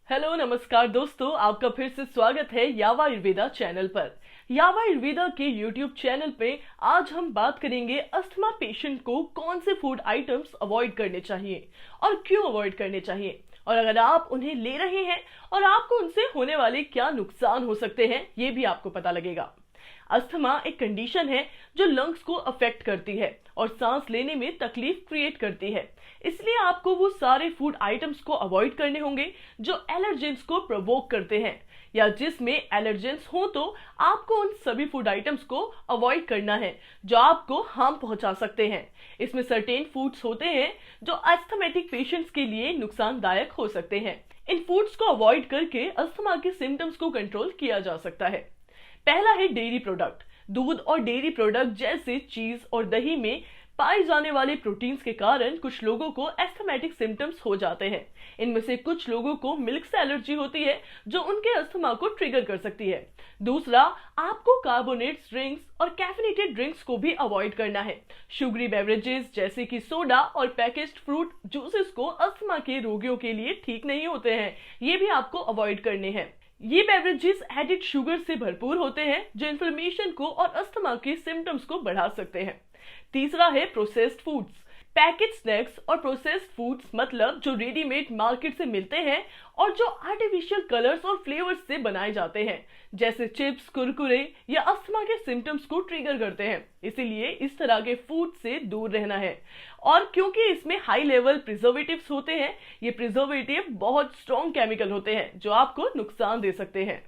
Hello नमस्कार दोस्तों, आपका फिर से स्वागत है यावा आयुर्वेदा चैनल पर। यावा आयुर्वेदा के यूट्यूब चैनल पे आज हम बात करेंगे अस्थमा पेशेंट को कौन से फूड आइटम्स अवॉइड करने चाहिए और क्यों अवॉइड करने चाहिए, और अगर आप उन्हें ले रहे हैं और आपको उनसे होने वाले क्या नुकसान हो सकते हैं ये भी आपको पता लगेगा। अस्थमा एक कंडीशन है जो लंग्स को अफेक्ट करती है और सांस लेने में तकलीफ क्रिएट करती है। इसलिए आपको वो सारे फूड आइटम्स को अवॉइड करने होंगे जो एलर्जेंस को प्रोवोक करते हैं, या जिसमें एलर्जेंस हो तो आपको उन सभी फूड आइटम्स को अवॉइड करना है जो आपको हार्म पहुंचा सकते हैं। इसमें सर्टेन फूड्स होते हैं जो अस्थमेटिक पेशेंट्स के लिए नुकसानदायक हो सकते हैं। इन फूड्स को अवॉइड करके अस्थमा के सिम्टम्स को कंट्रोल किया जा सकता है। पहला है डेयरी प्रोडक्ट। दूध और डेयरी प्रोडक्ट जैसे चीज और दही में पाए जाने वाले प्रोटीन्स के कारण कुछ लोगों को एस्थमेटिक सिम्टम्स हो जाते हैं। इनमें से कुछ लोगों को मिल्क से एलर्जी होती है जो उनके अस्थमा को ट्रिगर कर सकती है। दूसरा, आपको कार्बोनेट्स ड्रिंक्स और कैफिनेटेड ड्रिंक्स को भी अवॉइड करना है। शुगरी बेवरेजेस जैसे कि सोडा और पैकेज्ड फ्रूट जूसेस को अस्थमा के रोगियों के लिए ठीक नहीं होते हैं, ये भी आपको अवॉइड करने हैं। ये बेवरेजेस एडिड शुगर से भरपूर होते हैं जो इन्फ्लेमेशन को और अस्थमा के सिम्टम्स को बढ़ा सकते हैं। तीसरा है प्रोसेस्ड फूड्स। पैकेज स्नैक्स और प्रोसेस्ड फूड्स मतलब जो रेडीमेड मार्केट से मिलते हैं और जो आर्टिफिशियल कलर्स और फ्लेवर्स से बनाए जाते हैं, जैसे चिप्स, कुरकुरे, या अस्थमा के सिम्टम्स को ट्रिगर करते हैं। इसीलिए इस तरह के फूड से दूर रहना है। और क्योंकि इसमें हाई लेवल प्रिजर्वेटिव्स होते हैं, ये प्रिजर्वेटिव बहुत स्ट्रॉन्ग केमिकल होते हैं जो आपको नुकसान दे सकते हैं।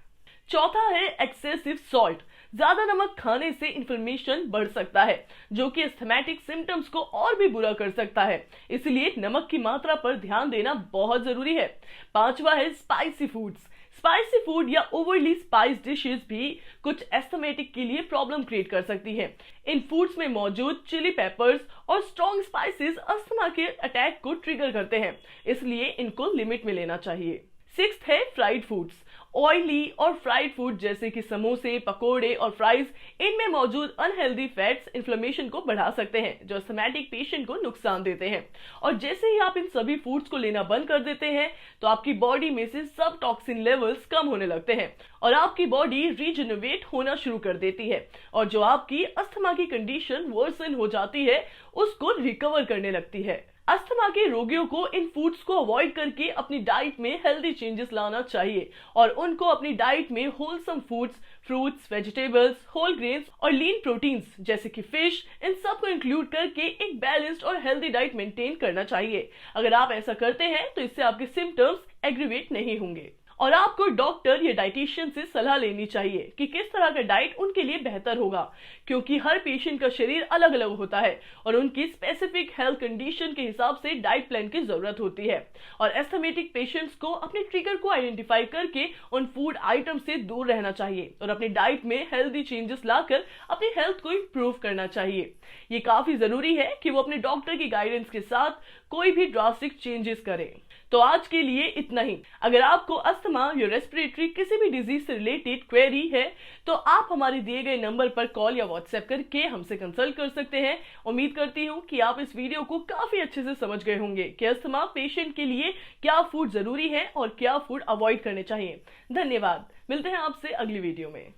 चौथा है एक्सेसिव सॉल्ट। ज्यादा नमक खाने से इन्फ्लेमेशन बढ़ सकता है जो कि अस्थमैटिक सिम्टम्स को और भी बुरा कर सकता है, इसलिए नमक की मात्रा पर ध्यान देना बहुत जरूरी है। पांचवा है स्पाइसी फूड्स। स्पाइसी फूड या ओवरली स्पाइस डिशेस भी कुछ एस्थमेटिक के लिए प्रॉब्लम क्रिएट कर सकती हैं। इन फूड्स में मौजूद चिली पेपर्स और स्ट्रॉन्ग स्पाइसेस अस्थमा के अटैक को ट्रिगर करते हैं, इसलिए इनको लिमिट में लेना चाहिए। सिक्स्थ है फ्राइड फूड्स। ऑयली और फ्राइड फूड जैसे कि समोसे, पकोड़े और फ्राइज, इनमें मौजूद अनहेल्दी फैट्स इन्फ्लेमेशन को बढ़ा सकते हैं जो अस्थमैटिक पेशेंट को नुकसान देते हैं। और जैसे ही आप इन सभी फूड्स को लेना बंद कर देते हैं तो आपकी बॉडी में से सब टॉक्सिन लेवल्स कम होने लगते हैं और आपकी बॉडी रीजनरेट होना शुरू कर देती है, और जो आपकी अस्थमा की कंडीशन वर्सन हो जाती है उसको रिकवर करने लगती है। अस्थमा के रोगियों को इन फूड्स को अवॉइड करके अपनी डाइट में हेल्दी चेंजेस लाना चाहिए और उनको अपनी डाइट में wholesome foods, fruits, vegetables, whole grains और लीन प्रोटीन्स जैसे कि फिश, इन सब को इंक्लूड करके एक बैलेंस्ड और हेल्दी डाइट मेंटेन करना चाहिए। अगर आप ऐसा करते हैं तो इससे आपके सिम्टम्स एग्रीवेट नहीं होंगे और आपको डॉक्टर या डाइटिशियन से सलाह लेनी चाहिए कि किस तरह का डाइट उनके लिए बेहतर होगा, क्योंकि हर पेशेंट का शरीर अलग अलग होता है और उनकी स्पेसिफिक हेल्थ कंडीशन के हिसाब से डाइट प्लान की जरूरत होती है। और एस्थमेटिक पेशेंट्स को अपने ट्रिगर को आइडेंटिफाई करके उन फूड आइटम से दूर रहना चाहिए और अपनी डाइट में हेल्दी चेंजेस लाकर अपनी हेल्थ को इंप्रूव करना चाहिए। ये काफी जरूरी है कि वो अपने डॉक्टर की गाइडेंस के साथ कोई भी ड्रास्टिक चेंजेस करें। तो आज के लिए इतना ही। अगर आपको अस्थमा या रेस्पिरेटरी किसी भी डिजीज से रिलेटेड क्वेरी है तो आप हमारे दिए गए नंबर पर कॉल या व्हाट्सएप करके हमसे कंसल्ट कर सकते हैं। उम्मीद करती हूँ कि आप इस वीडियो को काफी अच्छे से समझ गए होंगे कि अस्थमा पेशेंट के लिए क्या फूड जरूरी है और क्या फूड अवॉइड करने चाहिए। धन्यवाद, मिलते हैं आपसे अगली वीडियो में।